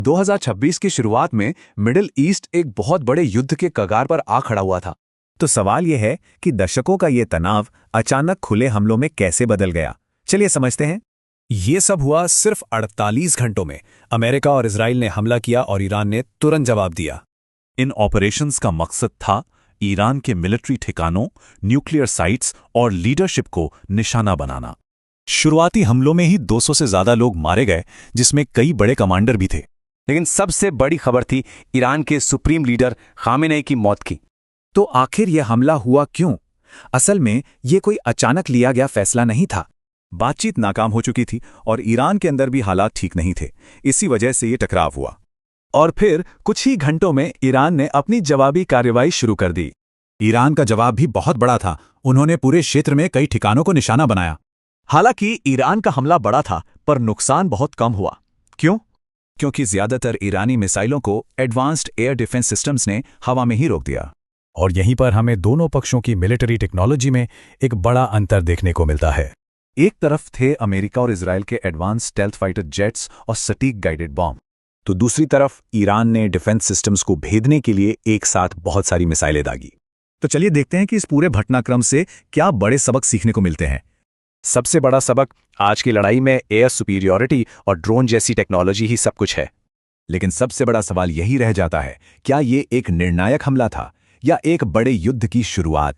2026 की शुरुआत में मिडिल ईस्ट एक बहुत बड़े युद्ध के कगार पर आ खड़ा हुआ था। तो सवाल यह है कि दशकों का ये तनाव अचानक खुले हमलों में कैसे बदल गया। चलिए समझते हैं। ये सब हुआ सिर्फ 48 घंटों में। अमेरिका और इजराइल ने हमला किया और ईरान ने तुरंत जवाब दिया। इन ऑपरेशंस का मकसद था ईरान के मिलिट्री ठिकानों, न्यूक्लियर साइट्स और लीडरशिप को निशाना बनाना। शुरुआती हमलों में ही 200 से ज्यादा लोग मारे गए, जिसमें कई बड़े कमांडर भी थे। लेकिन सबसे बड़ी खबर थी ईरान के सुप्रीम लीडर खामेनेई की मौत की। तो आखिर यह हमला हुआ क्यों? असल में ये कोई अचानक लिया गया फैसला नहीं था। बातचीत नाकाम हो चुकी थी और ईरान के अंदर भी हालात ठीक नहीं थे। इसी वजह से ये टकराव हुआ। और फिर कुछ ही घंटों में ईरान ने अपनी जवाबी कार्रवाई शुरू कर दी। ईरान का जवाब भी बहुत बड़ा था। उन्होंने पूरे क्षेत्र में कई ठिकानों को निशाना बनाया। हालांकि ईरान का हमला बड़ा था, पर नुकसान बहुत कम हुआ। क्यों? क्योंकि ज्यादातर ईरानी मिसाइलों को एडवांस्ड एयर डिफेंस सिस्टम्स ने हवा में ही रोक दिया। और यहीं पर हमें दोनों पक्षों की मिलिट्री टेक्नोलॉजी में एक बड़ा अंतर देखने को मिलता है। एक तरफ थे अमेरिका और इजराइल के एडवांस स्टेल्थ फाइटर जेट्स और सटीक गाइडेड बॉम्ब, तो दूसरी तरफ ईरान ने डिफेंस सिस्टम्स को भेदने के लिए एक साथ बहुत सारी मिसाइलें दागी। तो चलिए देखते हैं कि इस पूरे घटनाक्रम से क्या बड़े सबक सीखने को मिलते हैं। सबसे बड़ा सबक, आज की लड़ाई में एयर सुपीरियॉरिटी और ड्रोन जैसी टेक्नोलॉजी ही सब कुछ है। लेकिन सबसे बड़ा सवाल यही रह जाता है, क्या ये एक निर्णायक हमला था या एक बड़े युद्ध की शुरुआत?